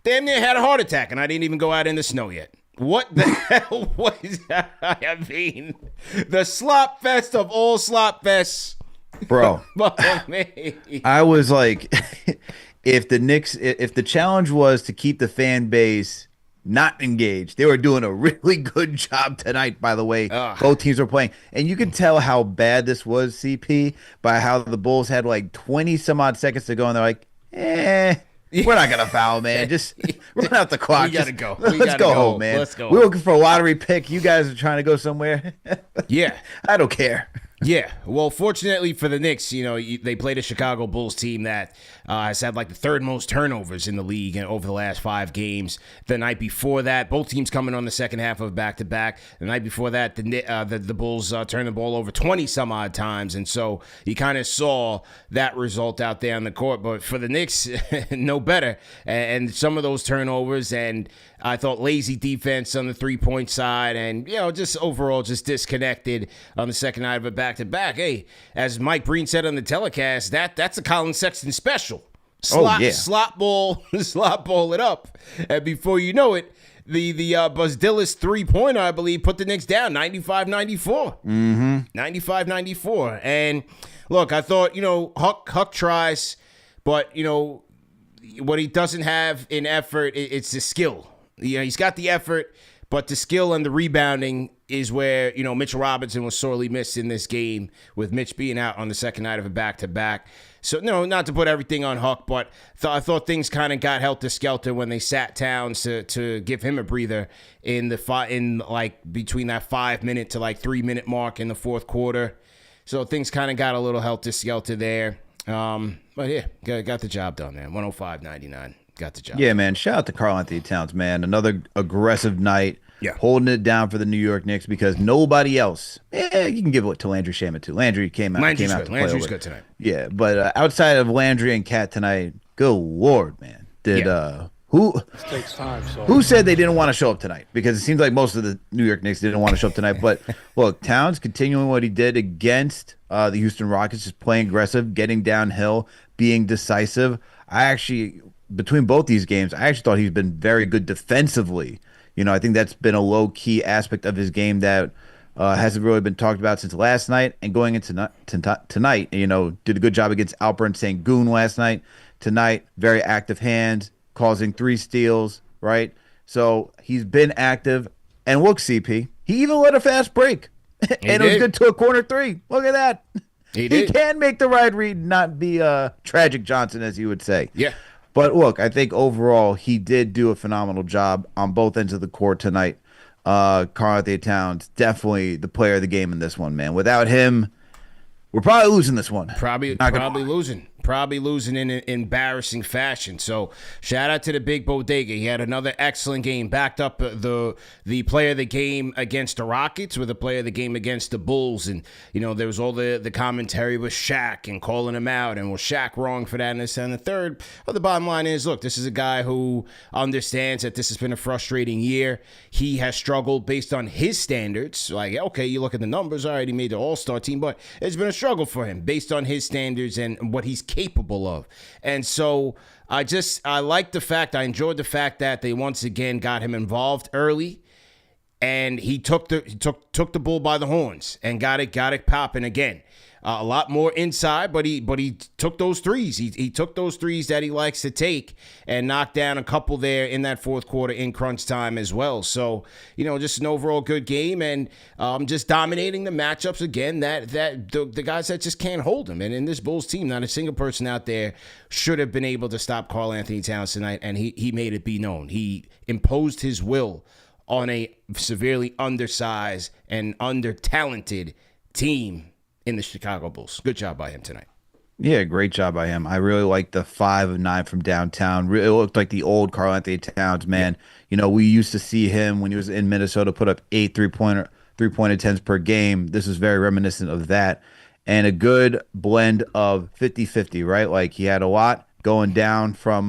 damn near had a heart attack, and I didn't even go out in the snow yet. What the hell was that? I mean, the slop fest of all slop fests. Bro, Me. I was like, if the challenge was to keep the fan base not engaged, they were doing a really good job tonight, by the way. Both teams were playing. And you can tell how bad this was, CP, by how the Bulls had like 20 some odd seconds to go, and they're like, we're not going to foul, man. Just run out the clock. We got to go. Let's go home, man. Let's go. We're looking for a lottery pick. You guys are trying to go somewhere. Yeah. I don't care. Yeah, well, fortunately for the Knicks, they played a Chicago Bulls team that has had like the third most turnovers in the league over the last 5 games. The night before that, both teams coming on the second half of back-to-back. The night before that, the Bulls turned the ball over 20-some-odd times, and so you kind of saw that result out there on the court. But for the Knicks, no better. And some of those turnovers, and I thought lazy defense on the three-point side, and, just overall just disconnected on the second night of a back-to-back. Hey, as Mike Breen said on the telecast, that's a Colin Sexton special. Slot ball it up. And before you know it, the Buzdillis three-pointer, I believe, put the Knicks down 95-94. 95-94. And, look, I thought, Huck tries, but, what he doesn't have in effort, it's the skill. He's got the effort, but the skill and the rebounding is where, Mitchell Robinson was sorely missed in this game, with Mitch being out on the second night of a back-to-back. So, no, not to put everything on Huck, but I thought things kind of got helter-skelter when they sat Towns to give him a breather in between that 5-minute to 3-minute mark in the fourth quarter. So things kind of got a little helter-skelter there. But yeah, got the job done, man. 105-99. Got the job. Yeah, man. Shout out to Karl-Anthony Towns, man. Another aggressive night. Yeah. Holding it down for the New York Knicks because nobody else. You can give it to Landry Shamet too. Landry came out. Landry's good tonight. Yeah, but outside of Landry and Cat tonight, good Lord, man. Who takes time, so. Who said they didn't want to show up tonight? Because it seems like most of the New York Knicks didn't want to show up tonight. But look, Towns continuing what he did against the Houston Rockets, just playing aggressive, getting downhill, being decisive. Between both these games, I actually thought he's been very good defensively. I think that's been a low-key aspect of his game that hasn't really been talked about since last night. And going into tonight, did a good job against Alperen Sengun last night. Tonight, very active hands, causing 3 steals, right? So he's been active. And look, CP, he even let a fast break. And it was good to a corner 3. Look at that. He can make the right read, not be Tragic Johnson, as you would say. Yeah. But look, I think overall he did do a phenomenal job on both ends of the court tonight. Karl-Anthony Towns, definitely the player of the game in this one, man. Without him, we're probably losing this one. Probably losing in an embarrassing fashion. So shout out to the big bodega. He had another excellent game. Backed up the player of the game against the Rockets with the player of the game against the Bulls. And, there was all the commentary with Shaq and calling him out. And was Shaq wrong for that and this and the third? But the bottom line is, look, this is a guy who understands that this has been a frustrating year. He has struggled based on his standards. Like, okay, you look at the numbers. All right, he made the All-Star team. But it's been a struggle for him based on his standards and what he's capable of. And so I like the fact, I enjoyed the fact that they once again got him involved early, and he took the bull by the horns and got it popping again. A lot more inside, but he took those threes. He took those threes that he likes to take and knocked down a couple there in that fourth quarter in crunch time as well. So, just an overall good game and just dominating the matchups again. That the guys that just can't hold him. And in this Bulls team, not a single person out there should have been able to stop Karl-Anthony Towns tonight, and he made it be known. He imposed his will on a severely undersized and under-talented team in the Chicago Bulls. Good job by him tonight. Yeah, great job by him. I really like the 5 of 9 from downtown. It looked like the old Karl-Anthony Towns, man. Yeah. We used to see him when he was in Minnesota put up 8 three-point attempts per game. This is very reminiscent of that. And a good blend of 50-50, right? Like he had a lot going down from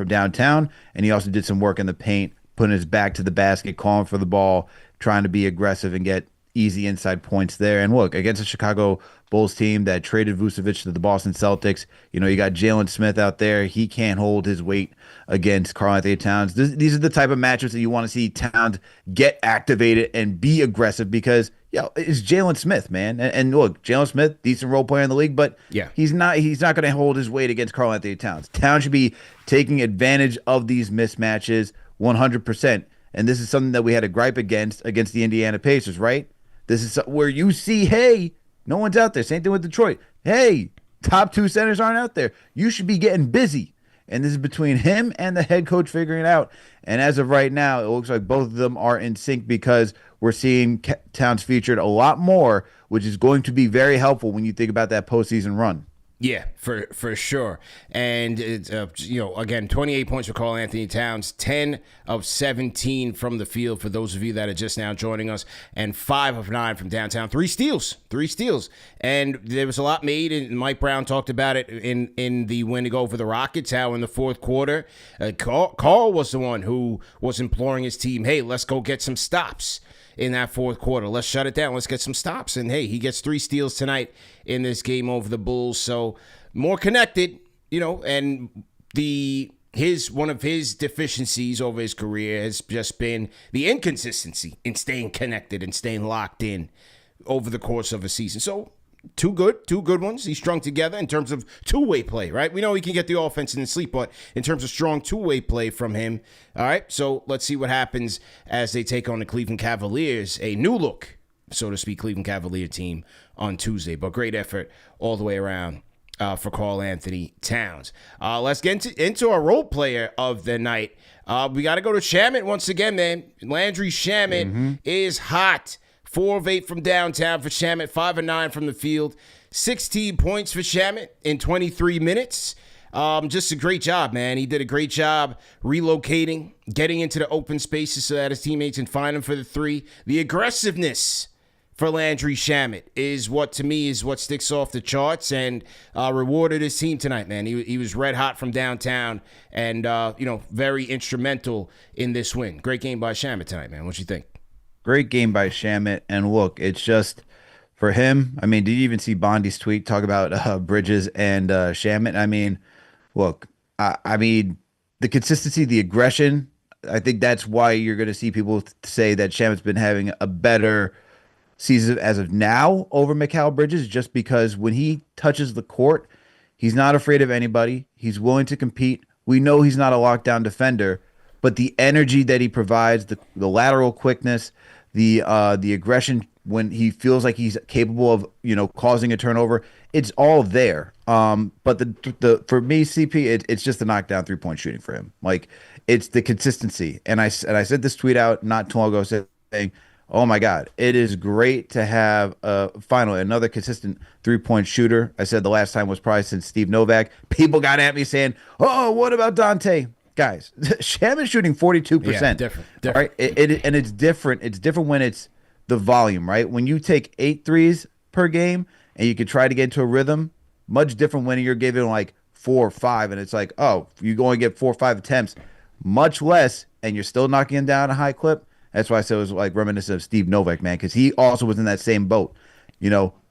downtown, and he also did some work in the paint, putting his back to the basket, calling for the ball, trying to be aggressive and get easy inside points there. And look, against a Chicago Bulls team that traded Vucevic to the Boston Celtics, you got Jalen Smith out there. He can't hold his weight against Karl-Anthony Towns. These are the type of matchups that you want to see Towns get activated and be aggressive because, it's Jalen Smith, man. And look, Jalen Smith, decent role player in the league, but he's not going to hold his weight against Karl-Anthony Towns. Towns should be taking advantage of these mismatches 100%. And this is something that we had a gripe against the Indiana Pacers, right? This is where you see, hey, no one's out there. Same thing with Detroit. Hey, top 2 centers aren't out there. You should be getting busy. And this is between him and the head coach figuring it out. And as of right now, it looks like both of them are in sync because we're seeing Towns featured a lot more, which is going to be very helpful when you think about that postseason run. Yeah, for sure. And, it's, again, 28 points for Karl-Anthony Towns, 10 of 17 from the field for those of you that are just now joining us, and 5 of 9 from downtown. 3 steals. And there was a lot made, and Mike Brown talked about it in the win to go over the Rockets, how in the fourth quarter, Carl was the one who was imploring his team, hey, let's go get some stops in that fourth quarter. Let's shut it down. Let's get some stops. And, hey, he gets 3 steals tonight in this game over the Bulls. So more connected, and one of his deficiencies over his career has just been the inconsistency in staying connected and staying locked in over the course of a season. So two good ones. He strung together in terms of two-way play, right? We know he can get the offense in the sleep, but in terms of strong two-way play from him, all right? So let's see what happens as they take on the Cleveland Cavaliers, a new look, so to speak, Cleveland Cavalier team on Tuesday. But great effort all the way around for Karl-Anthony Towns. Let's get into our role player of the night. We got to go to Shamet once again, man. Landry Shamet is hot. 4 of 8 from downtown for Shamet, 5 of 9 from the field, 16 points for Shamet in 23 minutes. Just a great job, man. He did a great job relocating, getting into the open spaces so that his teammates can find him for the 3. The aggressiveness for Landry Shamet is what sticks off the charts and rewarded his team tonight, man. He was red hot from downtown and, very instrumental in this win. Great game by Shamet tonight, man. What you think? Great game by Shamet. And look, it's just for him. I mean, did you even see Bondi's tweet talk about Bridges and Shamet? I mean, look, I mean, the consistency, the aggression, I think that's why you're going to see people say that Shamet's been having a better season as of now over Mikal Bridges, just because when he touches the court, he's not afraid of anybody. He's willing to compete. We know he's not a lockdown defender, but the energy that he provides, the lateral quickness, the aggression when he feels like he's capable of, causing a turnover, it's all there. But the for me, CP, it's just the knockdown 3-point shooting for him. Like, it's the consistency. And I sent this tweet out not too long ago saying, oh my God, it is great to have finally another consistent 3-point shooter. I said the last time was probably since Steve Novak. People got at me saying, oh, what about Dante? Guys, Shamet's shooting 42%. Yeah, different. Right? And it's different. It's different when it's the volume, right? When you take 8 threes per game and you can try to get into a rhythm, much different when you're giving like 4 or 5 and it's like, oh, you only get 4 or 5 attempts, much less, and you're still knocking him down a high clip. That's why I said it was like reminiscent of Steve Novak, man, because he also was in that same boat.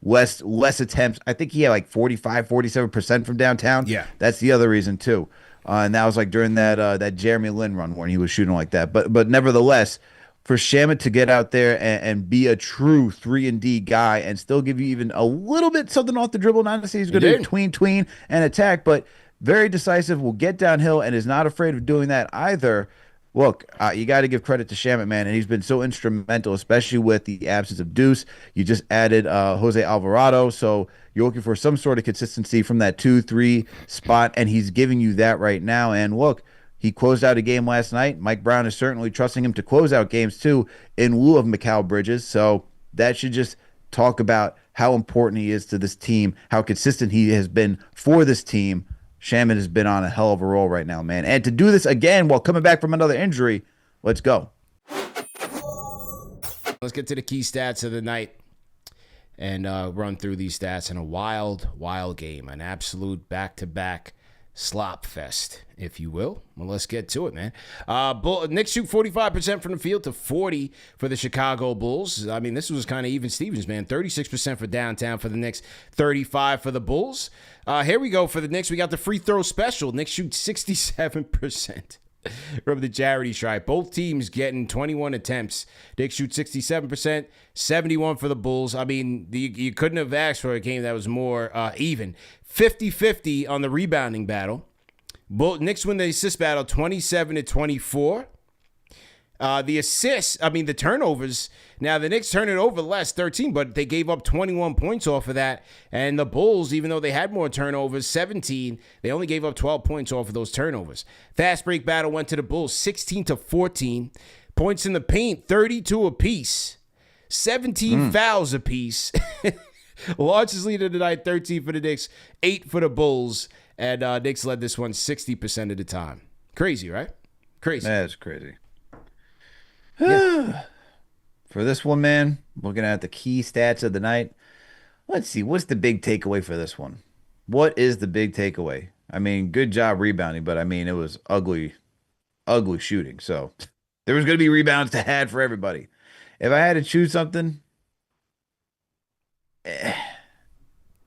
Less attempts. I think he had like 45, 47% from downtown. Yeah. That's the other reason too. And that was like during that Jeremy Lin run when he was shooting like that. But nevertheless, for Shamet to get out there and be a true 3-and-D guy and still give you even a little bit something off the dribble, not to say he's going to tween and attack, but very decisive, will get downhill and is not afraid of doing that either. Look, you got to give credit to Shamet, man, and he's been so instrumental, especially with the absence of Deuce. You just added Jose Alvarado, so you're looking for some sort of consistency from that 2-3 spot, and he's giving you that right now. And look, he closed out a game last night. Mike Brown is certainly trusting him to close out games too in lieu of Mikal Bridges, so that should just talk about how important he is to this team, how consistent he has been for this team. Shamet has been on a hell of a roll right now, man. And to do this again while coming back from another injury, let's go. Let's get to the key stats of the night and run through these stats in a wild, wild game. An absolute back-to-back slop fest, if you will. Well, let's get to it, man. Knicks shoot 45% from the field to 40% for the Chicago Bulls. I mean, this was kind of even Stevens, man. 36% for downtown for the Knicks, 35% for the Bulls. Here we go for the Knicks. We got the free throw special. Knicks shoot 67% from the charity stripe. Both teams getting 21 attempts. Knicks shoot 67%, 71% for the Bulls. I mean, you couldn't have asked for a game that was more even. 50-50 on the rebounding battle. Knicks win the assist battle 27-24. The turnovers. Now, the Knicks turned it over the last 13, but they gave up 21 points off of that. And the Bulls, even though they had more turnovers, 17, they only gave up 12 points off of those turnovers. Fast break battle went to the Bulls 16-14. Points in the paint, 32 apiece. 17 fouls apiece. Largest lead of the night, 13 for the Knicks, 8 for the Bulls. And Knicks led this one 60% of the time. Crazy, right? Crazy. That's crazy. Yeah. For this one, man, looking at the key stats of the night. Let's see. What's the big takeaway for this one? What is the big takeaway? I mean, good job rebounding, but I mean, it was ugly shooting. So there was going to be rebounds to have for everybody. If I had to choose something, I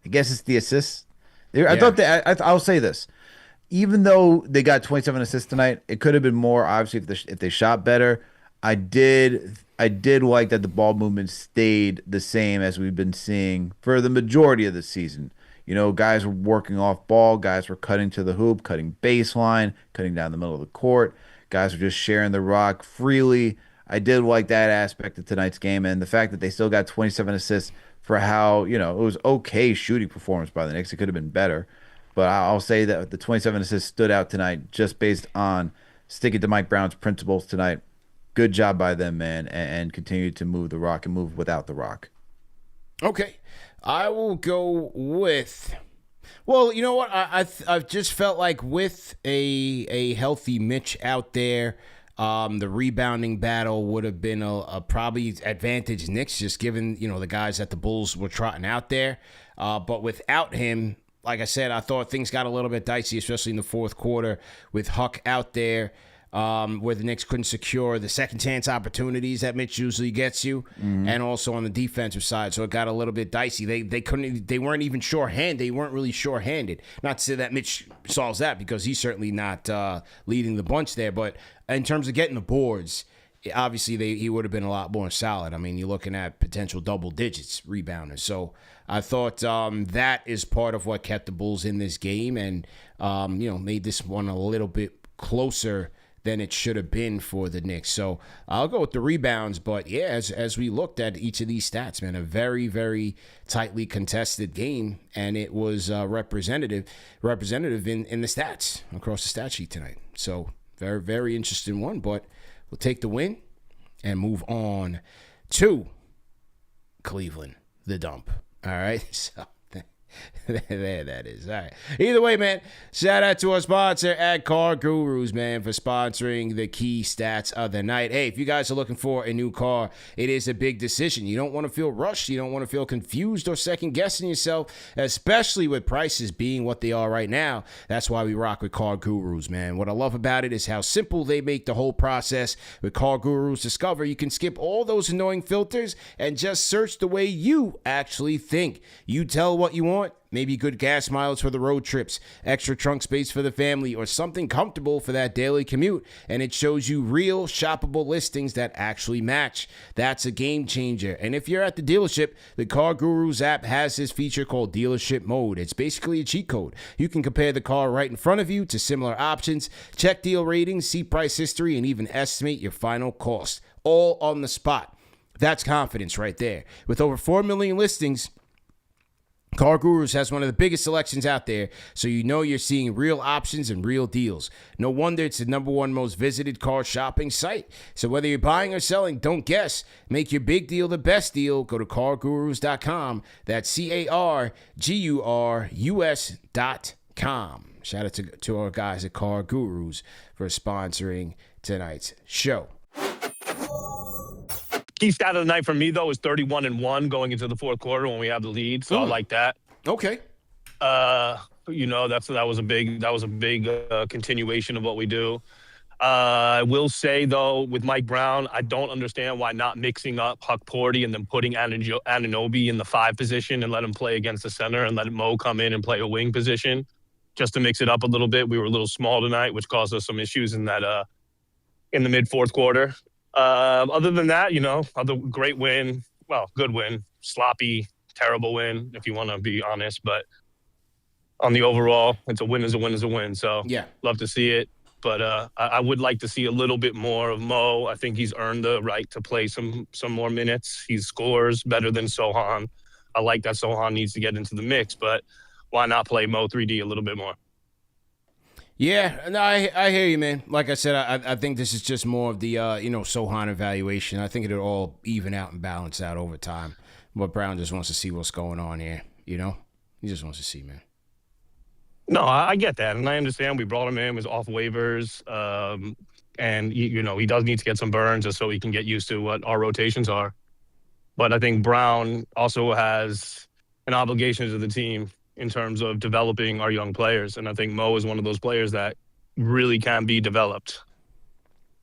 guess it's the assists. I thought that I'll say this. Even though they got 27 assists tonight, it could have been more, obviously, if they shot better. I did like that the ball movement stayed the same as we've been seeing for the majority of the season. You know, guys were working off ball, guys were cutting to the hoop, cutting baseline, cutting down the middle of the court. Guys were just sharing the rock freely. I did like that aspect of tonight's game, and the fact that they still got 27 assists for how, it was okay shooting performance by the Knicks. It could have been better. But I'll say that the 27 assists stood out tonight just based on sticking to Mike Brown's principles tonight. Good job by them, man, and continue to move the rock and move without the rock. Okay. I will go with... Well, you know what? I've just felt like with a healthy Mitch out there, the rebounding battle would have been a probably advantage Knicks, just given, the guys that the Bulls were trotting out there. But without him, like I said, I thought things got a little bit dicey, especially in the fourth quarter with Huck out there. Where the Knicks couldn't secure the second chance opportunities that Mitch usually gets you, and also on the defensive side, so it got a little bit dicey. They weren't even sure-handed. They weren't really sure-handed. Not to say that Mitch solves that, because he's certainly not leading the bunch there. But in terms of getting the boards, obviously he would have been a lot more solid. I mean, you're looking at potential double digits rebounders. So I thought that is part of what kept the Bulls in this game, and made this one a little bit closer than it should have been for the Knicks. So I'll go with the rebounds. But yeah, as we looked at each of these stats, man, a very, very tightly contested game, and it was representative in the stats across the stat sheet tonight. So very, very interesting one. But we'll take the win and move on to Cleveland, the dump. All right, so there that is. All right. Either way, man, shout out to our sponsor at Car Gurus, man, for sponsoring the key stats of the night. Hey, if you guys are looking for a new car, it is a big decision. You don't want to feel rushed. You don't want to feel confused or second-guessing yourself, especially with prices being what they are right now. That's why we rock with Car Gurus, man. What I love about it is how simple they make the whole process. With Car Gurus Discover, you can skip all those annoying filters and just search the way you actually think. You tell what you want. Maybe good gas mileage for the road trips, extra trunk space for the family, or something comfortable for that daily commute. And it shows you real shoppable listings that actually match. That's a game changer. And if you're at the dealership, the Car Gurus app has this feature called Dealership Mode. It's basically a cheat code. You can compare the car right in front of you to similar options, check deal ratings, see price history, and even estimate your final cost. All on the spot. That's confidence right there. With over 4 million listings, Car Gurus has one of the biggest selections out there, so you know you're seeing real options and real deals. No wonder it's the #1 most visited car shopping site. So whether you're buying or selling, don't guess. Make your big deal the best deal. Go to cargurus.com. That's CARGURUS.com. Shout out to our guys at Car Gurus for sponsoring tonight's show. Key stat of the night for me, though, is 31-1 going into the fourth quarter when we have the lead. So I like that. Okay. You know, that was a big continuation of what we do. I will say, though, with Mike Brown, I don't understand why not mixing up Huck Porty and then putting Anunoby in the 5 position and let him play against the center and let Mo come in and play a wing position just to mix it up a little bit. We were a little small tonight, which caused us some issues in that in the mid-4th quarter. Other than that, you know, great win. Well, good win. Sloppy, terrible win, if you want to be honest. But on the overall, it's a win is a win is a win. So, yeah, love to see it. But I would like to see a little bit more of Mo. I think he's earned the right to play some more minutes. He scores better than Sohan. I like that Sohan needs to get into the mix, but why not play Mo 3D a little bit more? Yeah, no, I hear you, man. Like I said, I think this is just more of the Sohan evaluation. I think it'll all even out and balance out over time. But Brown just wants to see what's going on here. You know, he just wants to see, man. No, I get that, and I understand. We brought him in, he was off waivers, and you know he does need to get some burns just so he can get used to what our rotations are. But I think Brown also has an obligation to the team in terms of developing our young players, and I think Mo is one of those players that really can be developed.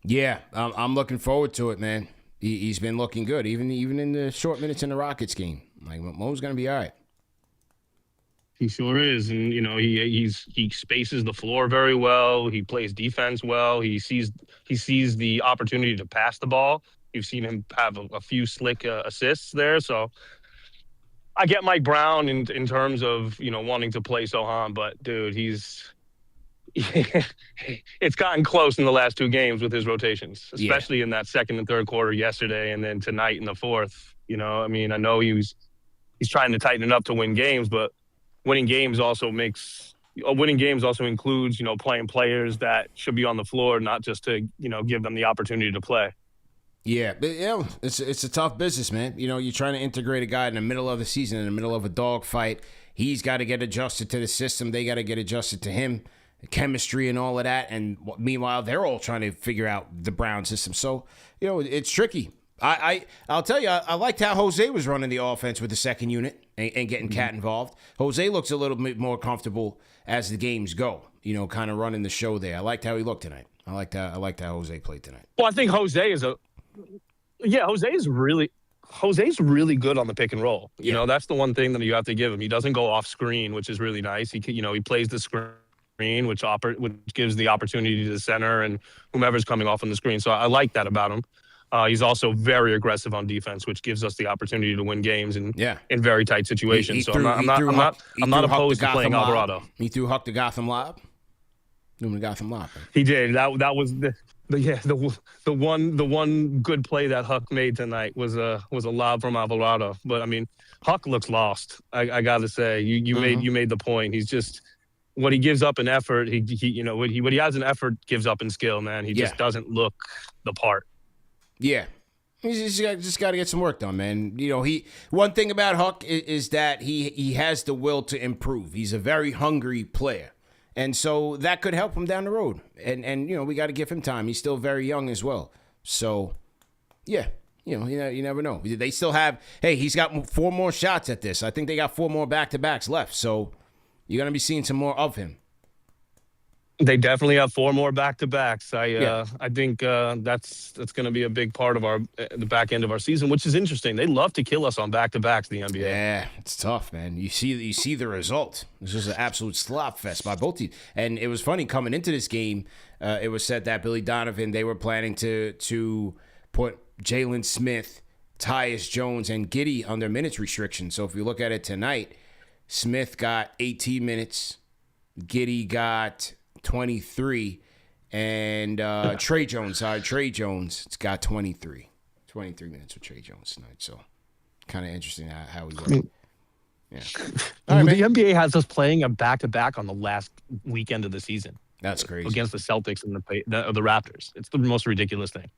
Yeah, I'm looking forward to it, man. He's been looking good, even in the short minutes in the Rockets game. Like Mo's gonna be all right. He sure is, and you know he spaces the floor very well. He plays defense well. He sees the opportunity to pass the ball. You've seen him have a few slick assists there. So I get Mike Brown in terms of wanting to play Sohan, but dude, it's gotten close in the last 2 games with his rotations, especially in that 2nd and 3rd quarter yesterday, and then tonight in the 4th. You know, I mean, I know he's trying to tighten it up to win games, but winning games also includes, playing players that should be on the floor, not just to, give them the opportunity to play. Yeah, but it's a tough business, man. You know, you're trying to integrate a guy in the middle of the season, in the middle of a dogfight. He's got to get adjusted to the system. They got to get adjusted to him, chemistry and all of that. And meanwhile, they're all trying to figure out the Brown system. So, it's tricky. I'll tell you, I liked how Jose was running the offense with the second unit and getting Cat involved. Jose looks a little bit more comfortable as the games go, kind of running the show there. I liked how he looked tonight. I liked how Jose played tonight. Well, I think Jose's really good on the pick and roll. You know, that's the one thing that you have to give him. He doesn't go off screen, which is really nice. He plays the screen, which gives the opportunity to the center and whomever's coming off on the screen. So I like that about him. He's also very aggressive on defense, which gives us the opportunity to win games in very tight situations. I'm not opposed to playing Alvarado. He threw Huck to Gotham Lob. Gotham Lob. He did. That was the one good play that Huck made tonight was a lob from Alvarado. But I mean, Huck looks lost. I gotta say, you made the point. He's just what he gives up in effort. What he has in effort gives up in skill. Man, he just doesn't look the part. Yeah. He's just got to get some work done, man. One thing about Huck is that he has the will to improve. He's a very hungry player. And so that could help him down the road. And we got to give him time. He's still very young as well. So, yeah, you never know. They still have, he's got 4 more shots at this. I think they got 4 more back-to-backs left. So you're going to be seeing some more of him. They definitely have 4 more back-to-backs. I think that's going to be a big part of the back end of our season, which is interesting. They love to kill us on back-to-backs in the NBA. Yeah, it's tough, man. You see the result. This is an absolute slop fest by both teams. And it was funny coming into this game. It was said that Billy Donovan, they were planning to put Jalen Smith, Tyus Jones, and Giddey under minutes restriction. So if you look at it tonight, Smith got 18 minutes, Giddey got 23, and Trey Jones it's got 23 minutes with Trey Jones tonight. So kind of interesting how he looked. Yeah. All right, the NBA has us playing a back-to-back on the last weekend of the season. That's crazy. Against the Celtics and the Raptors. It's the most ridiculous thing.